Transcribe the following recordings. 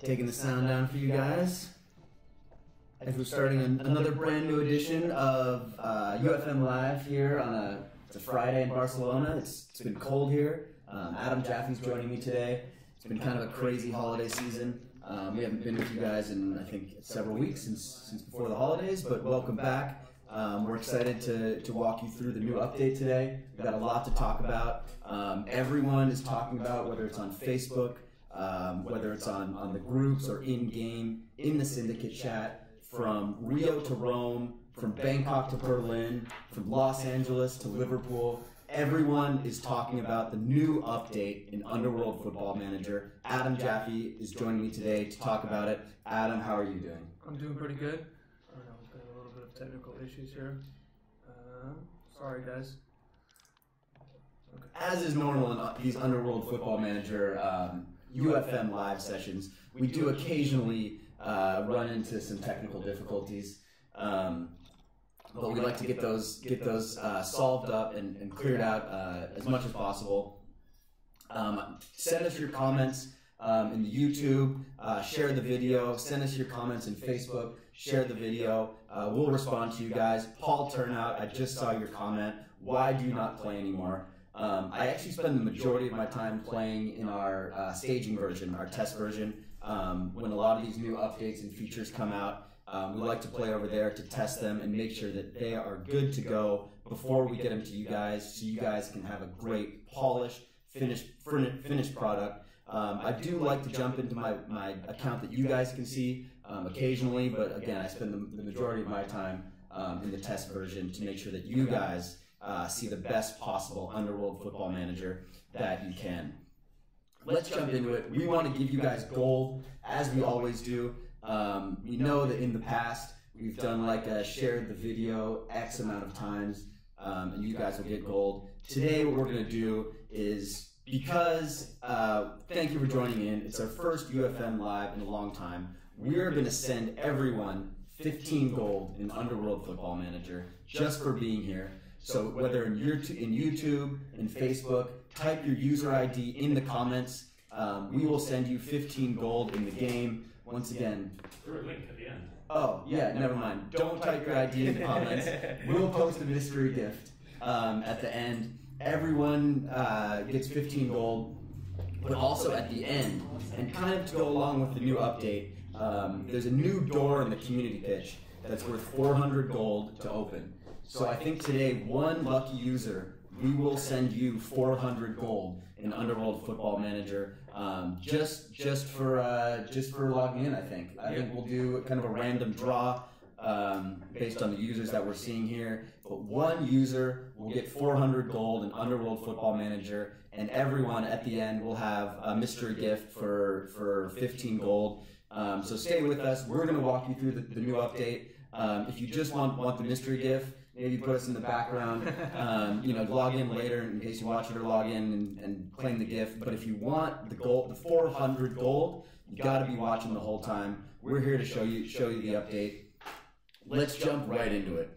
taking the sound down for you guys. As we're starting another brand new edition of UFM Live here on it's a Friday in Barcelona. It's been cold here. Adam Jaffe's joining me today. It's been kind of a crazy holiday season. We haven't been with you guys in, I think, several weeks since before the holidays, but welcome back. We're excited to walk you through the new update today. We've got a lot to talk about. Everyone is talking about, whether it's on Facebook, whether it's on the groups or in-game, in the syndicate chat, from Rio to Rome, from Bangkok to Berlin, from Los Angeles to Liverpool. Everyone is talking about the new update in Underworld Football Manager. Adam Jaffe is joining me today to talk about it. Adam, how are you doing? I'm doing pretty good. I don't know, we've got a little bit of technical issues here. Sorry, guys. Okay. As is normal in these Underworld Football Manager UFM live sessions, we do occasionally run into some technical difficulties. But we like to get those solved up and cleared out as much as possible. Send us your comments in the YouTube, share the video, send us your comments in Facebook, share the video. We'll respond to you guys. Paul Turnout, I just saw your comment. Why do you not play anymore? I actually spend the majority of my time playing in our staging version, our test version. When a lot of these new updates and features come out, we like to play over there to test them and make sure that they are good to go before we get them to you guys, so you guys can have a great, polished, finished product. I do like to jump into my account that you guys can see occasionally, but again, I spend the majority of my time in the test version to make sure that you guys see the best possible Underworld Football Manager that you can. Let's jump into it. We want to give you guys gold, as we always do. We know that in the past, we've done like shared the video X amount of times, and you guys will get gold. Today, what we're going to do is, because, thank you for joining in, it's our first UFM Live in a long time, we're going to send everyone 15 gold in Underworld Football Manager just for being here. So whether in YouTube, in Facebook, type your user ID in the comments. We will send you 15 gold in the game. Once again, through a link at the end. Oh, yeah, never mind. Don't type your ID in the comments. We'll post a mystery gift at the end. Everyone gets 15 gold, but also at the end, and kind of to go along with the new update, there's a new door in the community pitch that's worth 400 gold to open. So I think today, one lucky user, we will send you 400 gold in Underworld Football Manager, just for logging in. I think we'll do kind of a random draw based on the users that we're seeing here. But one user will get 400 gold in Underworld Football Manager, and everyone at the end will have a mystery gift for 15 gold. So stay with us. We're going to walk you through the new update. If you just want the mystery gift, maybe put us in the background, log in later in case you watch it, or log in and claim the gift. But if you want the gold, the 400 gold, you got to be watching the whole time. We're here to show you the update. Let's jump right into it.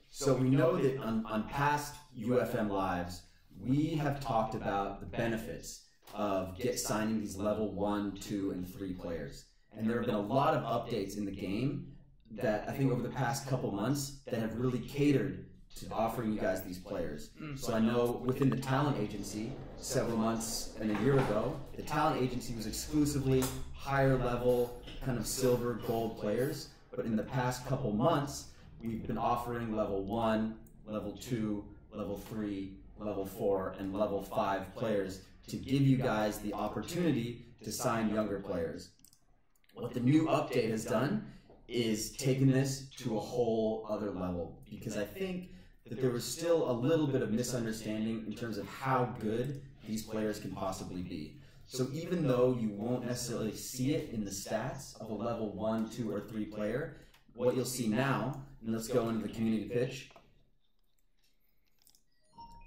So we know that on past UFM Lives, we have talked about the benefits of signing these level 1, 2, and 3 players. And there have been a lot of updates in the game that I think over the past couple months that have really catered to offering you guys these players. So I know within the talent agency, several months and a year ago, the talent agency was exclusively higher level, kind of silver, gold players. But in the past couple months, we've been offering level 1, level 2, level 3, level 4, and level 5 players to give you guys the opportunity to sign younger players. What the new update has done is taken this to a whole other level, because I think that there was still a little bit of misunderstanding in terms of how good these players can possibly be. So even though you won't necessarily see it in the stats of a level 1, 2, or 3 player, what you'll see now, and let's go into the community pitch.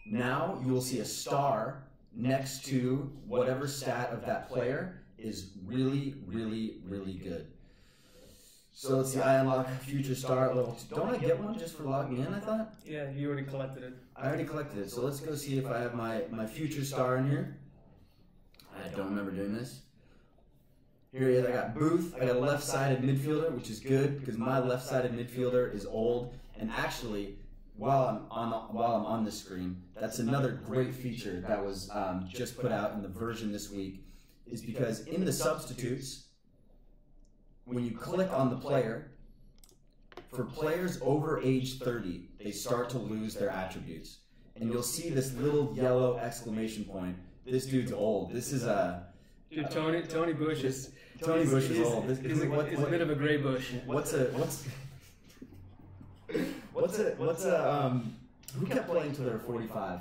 Now you will see a star next to whatever stat of that player is really, really, really good. So let's see, I unlock future star at level 2. Don't I get one just for logging in, I thought? Yeah, you already collected it. I already collected it, so let's go see if I have my future star in here. I don't remember doing this. Here he is. I got Booth. I got a left-sided midfielder, which is good because my left-sided midfielder is old. And actually, while I'm on this screen, that's another great feature that was just put out in the version this week, is because in the substitutes, when you click on the player, for players over age 30, they start to lose their attributes. And you'll see this little yellow exclamation point. This dude's old. This is a... Dude, Tony Bush is... Tony Bush is old. He's a bit of a gray bush. Who kept playing until they were 45?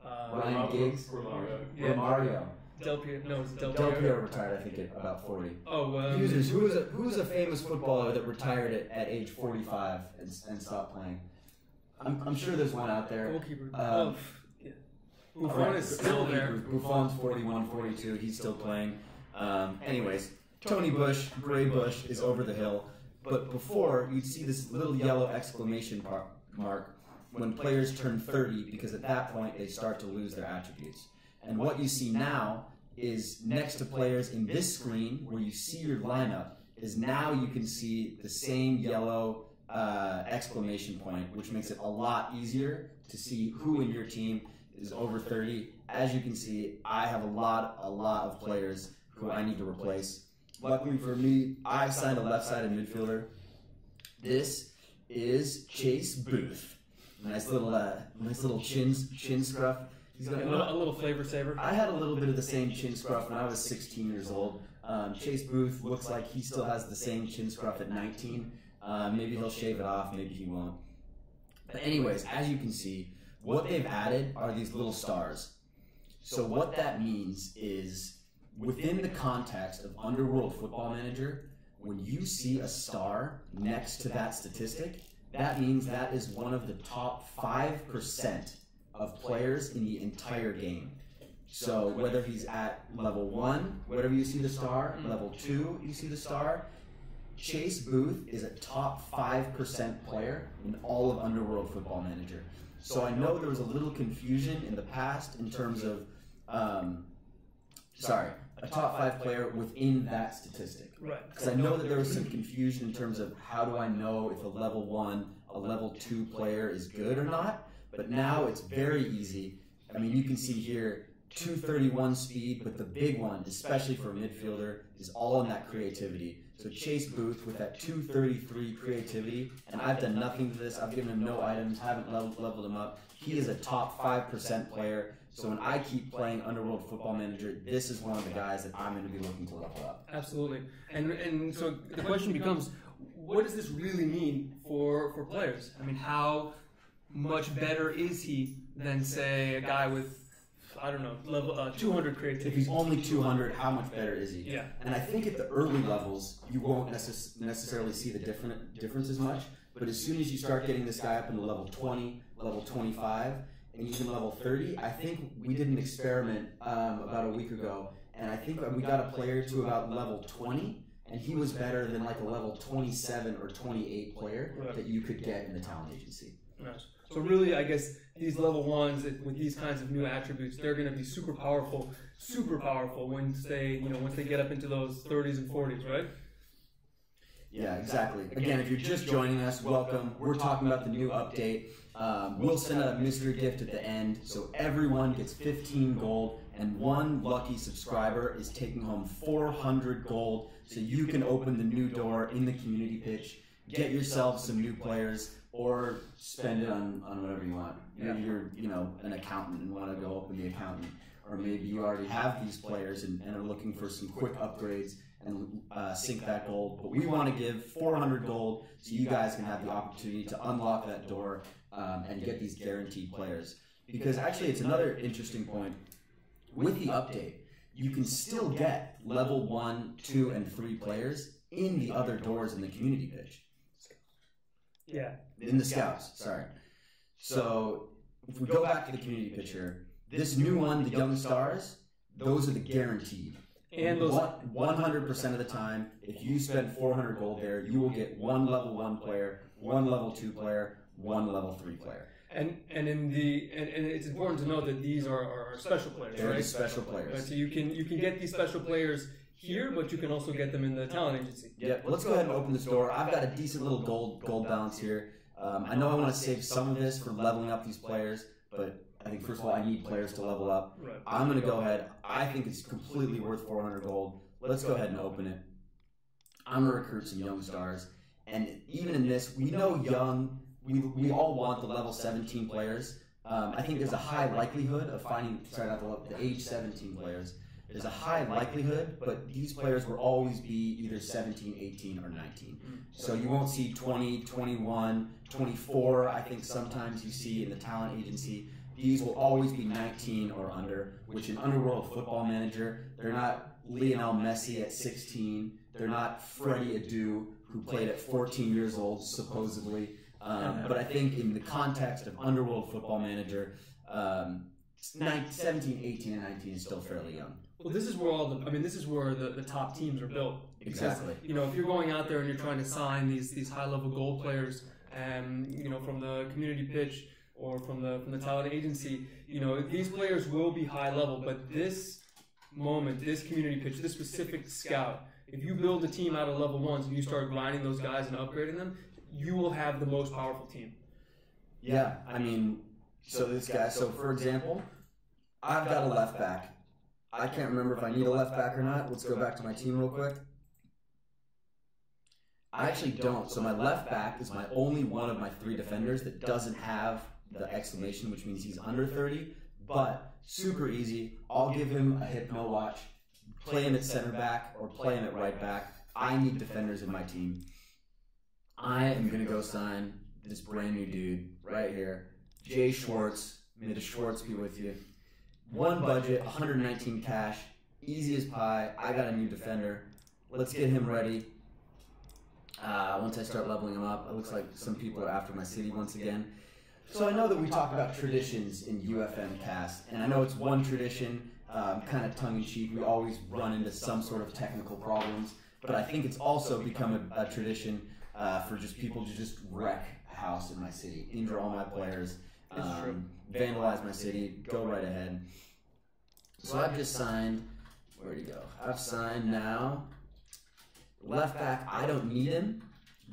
Ryan Giggs? Romario. Del Piero retired, I think, at about 40. Oh, who was a famous footballer that retired at age 45 and stopped playing? I'm sure there's one out there. Goalkeeper. Buffon is still there. Buffon's 41, 42. He's still playing. Anyways, Tony Bush, Gray Bush, is over the hill. But before, you'd see this little yellow exclamation mark when players turn 30, because at that point they start to lose their attributes. And what you see now is next to players in this screen, where you see your lineup, is now you can see the same yellow exclamation point, which makes it a lot easier to see who in your team is over 30. As you can see, I have a lot of players who I need to replace. Luckily for me, I signed a left-sided midfielder. This is Chase Booth. Nice little chin scruff. He's got a little flavor saver. I had a little bit of the same chin scruff when I was 16 years old. Chase Booth looks like he still has the same chin scruff at 19. Maybe he'll shave it off, maybe he won't. But anyways, as you can see, what they've added are these little stars. So what that means is, within the context of Underworld Football Manager, when you see a star next to that statistic, that means that is one of the top 5% of players in the entire game. So whether he's at level 1, wherever you see the star, level 2, you see the star, Chase Booth is a top 5% player in all of Underworld Football Manager. So I know there was a little confusion in the past in terms of, a top 5 player within that statistic. Right. Because I know that there was some confusion in terms of how do I know if a level 1, a level 2 player is good or not. But now it's very easy. I mean, you can see here 231 speed, but the big one, especially for a midfielder, is all in that creativity. So Chase Booth with that 233 creativity, and I've done nothing to this. I've given him no items, haven't leveled him up. He is a top 5% player. So when I keep playing Underworld Football Manager, this is one of the guys that I'm going to be looking to level up. Absolutely. And so the question becomes, what does this really mean for players? I mean, how much better is he than, say, a guy with, I don't know, level 200 creativity? If he's only 200, how much better is he? Yeah. And I think at the early levels, you won't necessarily see the difference as much. But as soon as you start getting this guy up into level 20, level 25, and even level 30, I think we did an experiment about a week ago, and I think we got a player to about level 20, and he was better than like a level 27 or 28 player that you could get in the talent agency. Nice. So really, I guess these level 1s with these kinds of new attributes, they're going to be super powerful once they get up into those 30s and 40s, right? Yeah, exactly. Again, if you're just joining us, welcome. We're talking about the new update. We'll send out a mystery gift at the end, so everyone gets 15 gold, and one lucky subscriber is taking home 400 gold, so you can open the new door in the community pitch, get yourself some new players, or spend it on whatever you want. Maybe you're an accountant and want to go open the accountant, or maybe you already have these players and are looking for some quick upgrades and sink that gold. But we want to give 400 gold so you guys can have the opportunity to unlock that door and get these guaranteed players. Because actually, it's another interesting point. With the update, you can still get level 1, 2, and 3 players in the other doors in the community pitch. Yeah. In the scouts, sorry. So if we go back to the community pitch here, this new one, the Young Stars, those are the guaranteed. And those 100% of the time, if you spend 400 gold there, you will get one level 1 player, one level 2 player, one level 3 player. And it's important to note that these are special players, They're right? special players. Right, so you can get these special players here, but you can also get them in the talent agency. Yep. Let's go ahead and open this door. I've got a decent little gold balance here. I know I want to save some of this for leveling up these players, but I think first of all I need players to level up. Right. I'm going to go ahead. I think it's completely worth 400 gold. Let's go ahead and open it. I'm going to recruit some young stars, and even in this, we know young. We all want the level 17 players. I think there's a high likelihood of finding, not the age 17 players. There's a high likelihood, but these players will always be either 17, 18, or 19. So you won't see 20, 21, 24, I think sometimes you see in the talent agency. These will always be 19 or under, which in Underworld Football Manager, they're not Lionel Messi at 16. They're not Freddie Adu, who played at 14 years old, supposedly. But I think in the context of Underworld Football Manager, 17, 18, and 19 is still fairly young. Well, this is where this is where the top teams are built. Exactly. Because, if you're going out there and you're trying to sign these high-level goal players, from the community pitch or from the talent agency, these players will be high level. But this moment, this community pitch, this specific scout, if you build a team out of level ones and you start grinding those guys and upgrading them, you will have the most powerful team. Yeah, so this guy, for example, I've got a left back. I can't remember if I need a left back or not. Let's go back to my team real quick. I actually don't. So my left back is my only one of my 3 defenders that doesn't have the exclamation, which means he's under 30. But super easy. I'll give him a Hypno watch, play him at center back or play him at right back. I need defenders in my team. I am going to go sign this brand new dude right here, Jay Schwartz. May the Schwartz be with you. One budget, 119 cash, easy as pie. I got a new defender. Let's get him ready. Once I start leveling him up, it looks like some people are after my city once again. So I know that we talk about traditions in UFM cast, and I know it's one tradition, kind of tongue-in-cheek. We always run into some sort of technical problems, but I think it's also become a tradition for just people to just wreck house in my city, injure all my players, vandalize my city, go right ahead. So I've just signed, where'd he go? I've signed now, left back, I don't need him,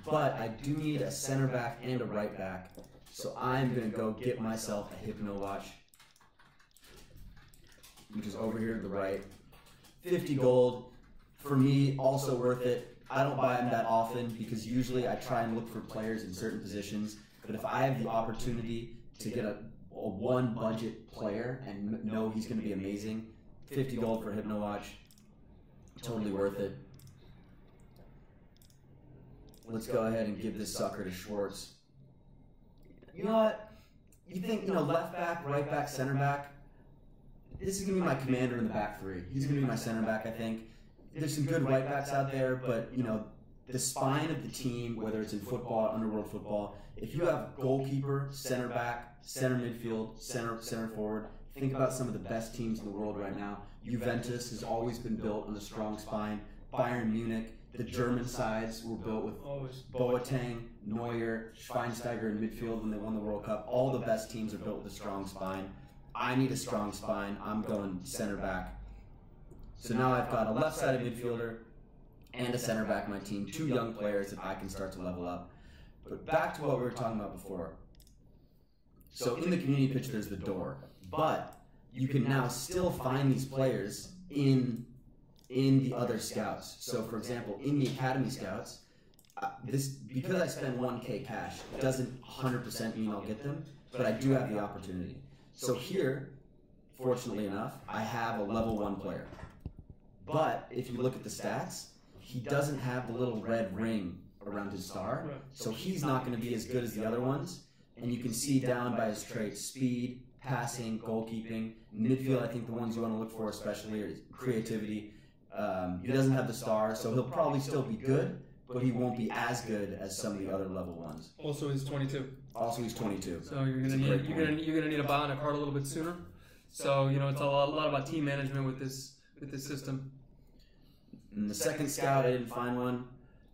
but I do need a center back and a right back. So I'm going to go get myself a Hypno watch, which is over here to the right. 50 gold, for me, also worth it. I don't buy them that often because usually I try and look for players in certain positions. But if I have the opportunity to get a one budget player and know he's going to be amazing, 50 gold for Hypno watch, totally worth it. Let's go ahead and give this sucker to Schwartz. You know what? You think, left back, right back, center back. This is going to be my commander in the back 3. He's going to be my center back, I think. There's some good right backs out there, but, the spine of the team, whether it's in football or Underworld Football, if you have goalkeeper, center back, center midfield, center forward, think about some of the best teams in the world right now. Juventus has always been built on a strong spine. Bayern Munich, the German sides were built with Boateng, Neuer, Schweinsteiger in midfield when they won the World Cup. All the best teams are built with a strong spine. I need a strong spine. I'm going center back. So now I've got a left-sided midfielder and a center back in my team, 2 young players that I can start to level up. But back to what we were talking about before. So in the community pitch, there's the door. But you can now still find these players in the other scouts. So for example, in the academy scouts, because I spend 1K cash, doesn't 100% mean I'll get them, but I do have the opportunity. So here, fortunately enough, I have a level 1 player. But if you look at the stats, he doesn't have the little red ring around his star, so he's not going to be as good as the other ones. And you can see down by his traits, speed, passing, goalkeeping, midfield. I think the ones you want to look for especially are creativity. He doesn't have the star, so he'll probably still be good, but he won't be as good as some of the other level ones. Also, he's 22. Also, he's 22. So you're gonna need to buy on a card a little bit sooner. So it's a lot about team management with this system. In the second scout, I didn't find one.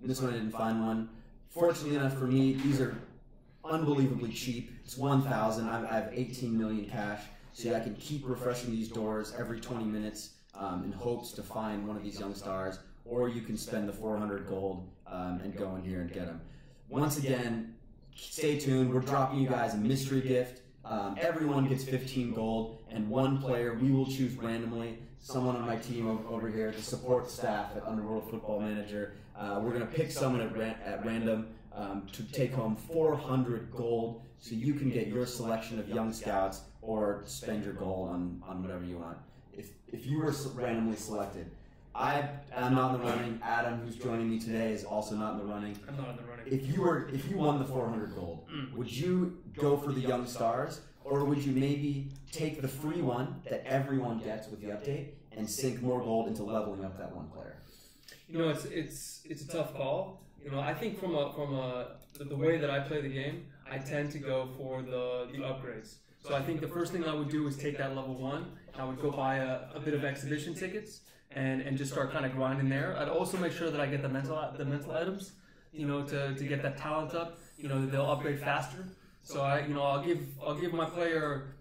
This one, I didn't find one. Fortunately enough for me, these are unbelievably cheap. It's 1,000. I have 18 million cash, so I can keep refreshing these doors every 20 minutes. in hopes to find one of these young stars, or you can spend the 400 gold and go in here and get them. Once again, stay tuned. We're dropping you guys a mystery gift. Everyone gets 15 gold, and one player we will choose randomly. Someone on my team over here, the support staff at Underworld Football Manager. We're going to pick someone at random to take home 400 gold, so you can get your selection of young scouts or spend your gold on whatever you want. If you were randomly selected, I am not in the running. Adam, who's joining me today, is also not in the running. I'm not in the running. If you won the 400 gold, would you go for the young stars, or would you maybe take the free one that everyone gets with the update and sink more gold into leveling up that one player? You know, it's a tough call. You know, I think from the way that I play the game, I tend to go for the upgrades. So I think the first thing I would do is take that level 1. I would go buy a bit of exhibition tickets and just start kind of grinding there. I'd also make sure that I get the mental items, you know, to get that talent up. You know, they'll upgrade faster. So I'll give my player,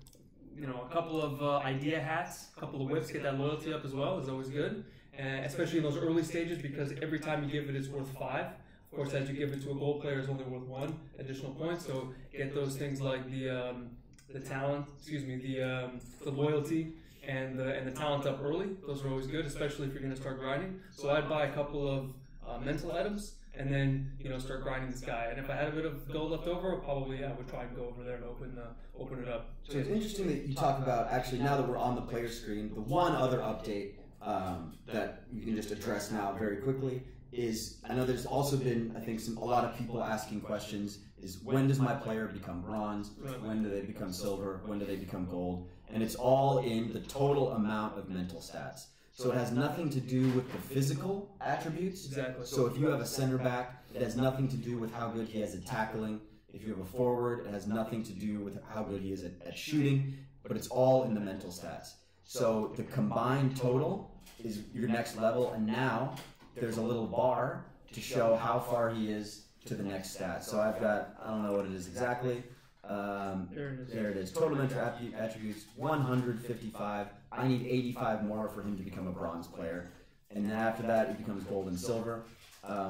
you know, a couple of idea hats, a couple of whips, get that loyalty up as well. Is always good, and especially in those early stages, because every time you give it, it's worth 5. Of course, as you give it to a gold player, it's only worth 1 additional point. So get those things like the talent, the loyalty and the talent up early. Those are always good, especially if you're going to start grinding. So I'd buy a couple of mental items and then, you know, start grinding this guy. And if I had a bit of gold left over, probably I would try and go over there and open it up. So it's interesting that you talk about, actually, now that we're on the player screen, the one other update that you can just address now very quickly is, I know there's also been, I think, a lot of people asking questions, is when does my player become bronze? When do they become silver? When do they become gold? And it's all in the total amount of mental stats. So it has nothing to do with the physical attributes. Exactly. So if you have a center back, it has nothing to do with how good he is at tackling. If you have a forward, it has nothing to do with how good he is at shooting, but it's all in the mental stats. So the combined total is your next level, and now there's a little bar to show how far he is to the next stat. So I've got, I don't know what it is exactly. There it is. Total mental attributes, 155. I need 85 more for him to become a bronze player. And then after that, it becomes gold and silver.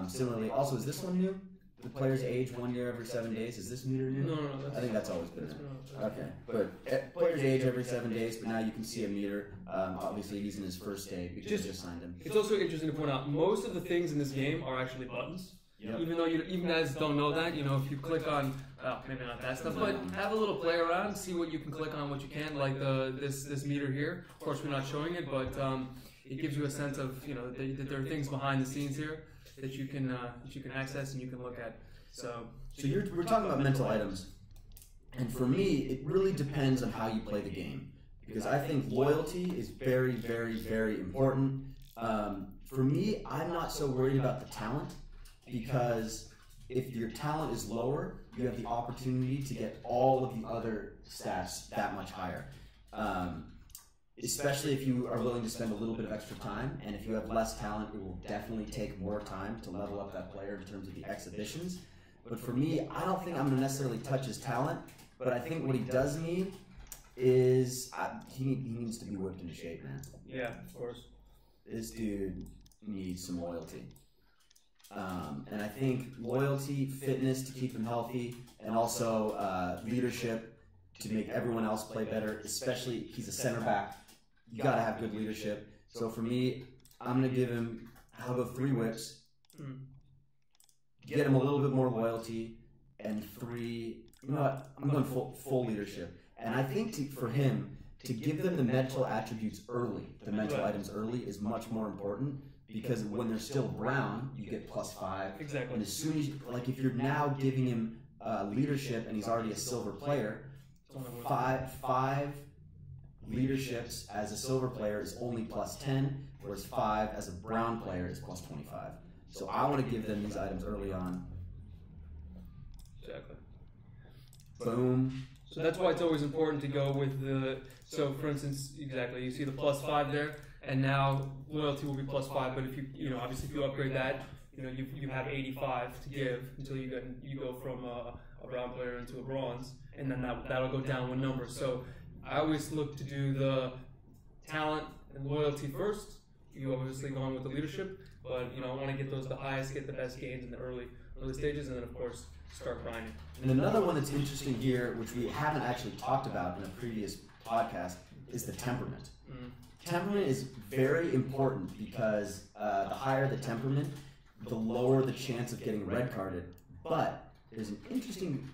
Similarly, also, is this one new? The players age 1 year every 7 days. Is this meter new? No. I think that's always been there. Okay. But players age every 7 days, but now you can see a meter. Obviously, he's in his first day because I just signed him. It's also interesting to point out, most of the things in this game are actually buttons. Yep. Even though you guys don't know that, you know, if you click on, maybe not that stuff, but have a little play around, see what you can click on, what you can, like this meter here. Of course, we're not showing it, but it gives you a sense of, you know, that there are things behind the scenes here that you can access and you can look at. So we're talking about mental items, and for me, it really depends on how you play the game, because I think loyalty is very, very, very important. For me, I'm not so worried about the talent, because if your talent is lower, you have the opportunity to get all of the other stats that much higher. Especially if you are willing to spend a little bit of extra time, and if you have less talent, it will definitely take more time to level up that player in terms of the exhibitions. But for me, I don't think I'm going to necessarily touch his talent, but I think what he does need is, he needs to be whipped into shape, man. Yeah, of course. This dude needs some loyalty. And I think loyalty, fitness to keep him healthy, and also leadership to make everyone else play better, especially he's a center back. You got to have good leadership. So for me, I'm going to give him, I'll go 3 whips, get him a little bit more loyalty, and 3, you know what, I'm going full leadership. And I think for him, to give them the mental attributes early, the mental items early, is much more important. Because when they're still brown, you get +5. Exactly. And as soon as, like, if you're now giving him leadership and he's already a silver player, 5 leaderships as a silver player is only +10, whereas 5 as a brown player is +25. So I want to give them these items early on. Exactly. Boom. So that's why it's always important to go with the, so for instance, exactly, you see the +5 there. And now loyalty will be +5, but if you obviously if you upgrade that, you know, you have 85 to give until you go from a brown player into a bronze, and then that'll go down one number. So I always look to do the talent And loyalty first. You obviously going with the leadership, but I want to get the highest, get the best gains in the early stages, and then of course start grinding. And another one that's interesting here, which we haven't actually talked about in a previous podcast, is the temperament. Temperament is very important because the higher the temperament, the lower the chance of getting red carded. But there's an interesting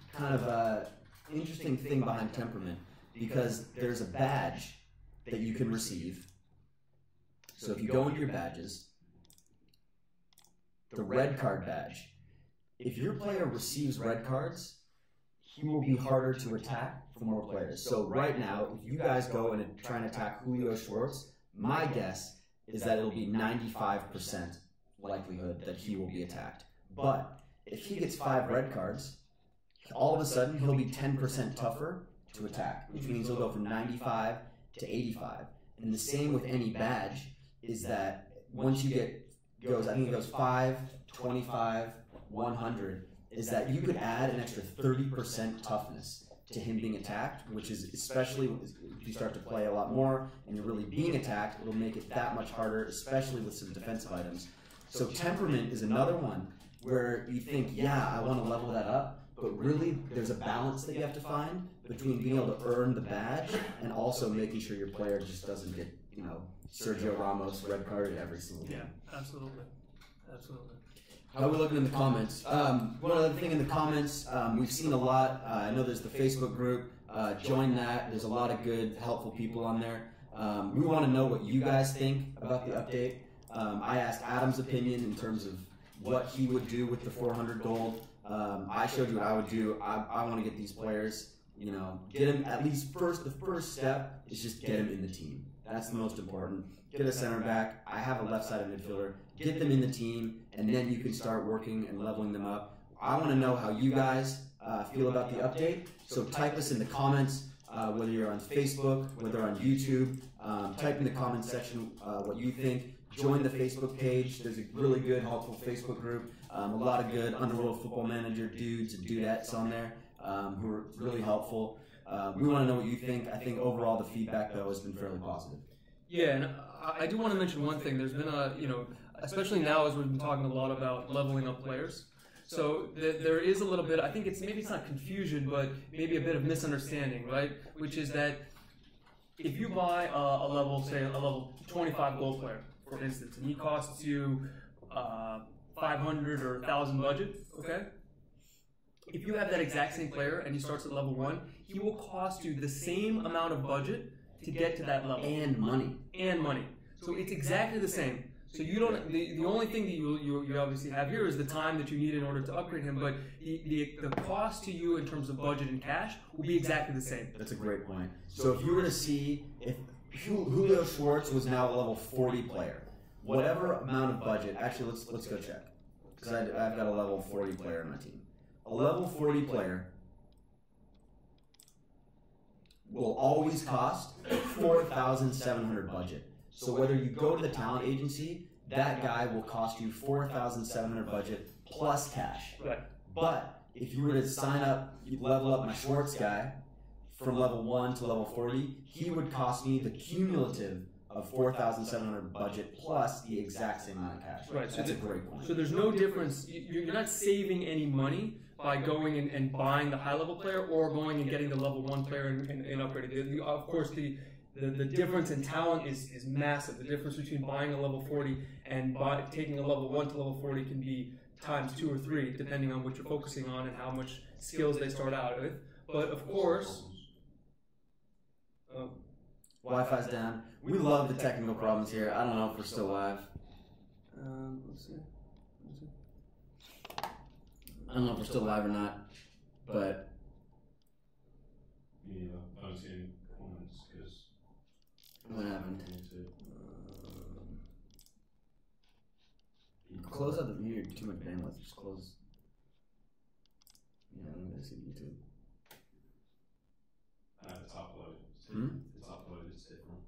interesting thing behind temperament, because there's a badge that you can receive. So if you go into your badges, the red card badge, if your player receives red cards, he will be harder to attack for more players. So right now, if you guys go and try and attack Julio Schwartz, my guess is that it'll be 95% likelihood that he will be attacked. But if he gets 5 red cards, all of a sudden he'll be 10% tougher to attack, which means he'll go from 95 to 85. And the same with any badge is that once you I think it goes 5, 25, 100, is that you could add an extra 30% toughness to him being attacked, which is, especially if you start to play a lot more and you're really being attacked, it'll make it that much harder, especially with some defensive items. So temperament is another one where you think, yeah, I want to level that up, but really there's a balance that you have to find between being able to earn the badge and also making sure your player just doesn't get, Sergio Ramos red carded every single game. Yeah, absolutely. Absolutely. How are we looking in the comments? One other thing in the comments, we've seen a lot. I know there's the Facebook group. Join that. There's a lot of good, helpful people on there. We want to know what you guys think about the update. I asked Adam's opinion in terms of what he would do with the 400 gold. I showed you what I would do. I want to get these players, get them at least first. The first step is just get them in the team. That's the most important. Get a center back. I have a left-sided midfielder. Get them in the team, and then you can start working and leveling them up. I want to know how you guys feel about the update. So type us in the comments, whether you're on Facebook, whether on YouTube. Type in the comments section what you think. Join the Facebook page. There's a really good, helpful Facebook group. A lot of good Underworld Football Manager dudes and dudettes on there who are really helpful. We want to know what you think. I think overall the feedback, though, has been fairly positive. Yeah, and I do want to mention one thing. There's been especially now as we've been talking a lot about leveling up players. So there is a little bit, I think maybe it's not confusion, but maybe a bit of misunderstanding, right? Which is that if you buy a level 25 gold player, for instance, and he costs you 500 or 1,000 budget, okay? If you have that exact same player and he starts at level 1, he will cost you the same amount of budget to get to that level. And money. So it's exactly the same. So you don't. The only thing that you obviously have here is the time that you need in order to upgrade him. But the cost to you in terms of budget and cash will be exactly the same. That's a great point. So if you were to see if Julio Schwartz was now a level 40 player, whatever amount of budget. Actually, let's go check, because I've got a level 40 player on my team. A level 40 player will always cost 4,700 budget. So whether you go to the talent agency, that guy will cost you 4,700 budget plus cash. Right. But if you were to sign up, you level up my Schwartz guy from level 1 to level 40, he would cost me the cumulative of 4,700 budget plus the exact same amount of cash. Right. That's a great point. So there's no difference. You're not saving any money by going and buying the high level player or going and getting the level 1 player and upgrading. Of course, the difference in talent is massive. The difference between buying a level 40 and taking a level 1 to level 40 can be times 2 or 3, depending on what you're focusing on and how much skills they start out with. But of course, Wi-Fi's down. We love the technical problems here. I don't know if we're still live. Let's see. I don't know if we're still live or not, but yeah, I don't see any comments because what happened? Close out the view. Too much bandwidth. Just close. Yeah, I'm gonna see YouTube. It's uploaded. It's uploaded. It's different.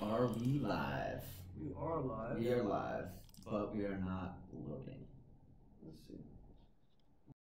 Are we live? We are live. We are live, but we are not loading. Let's see.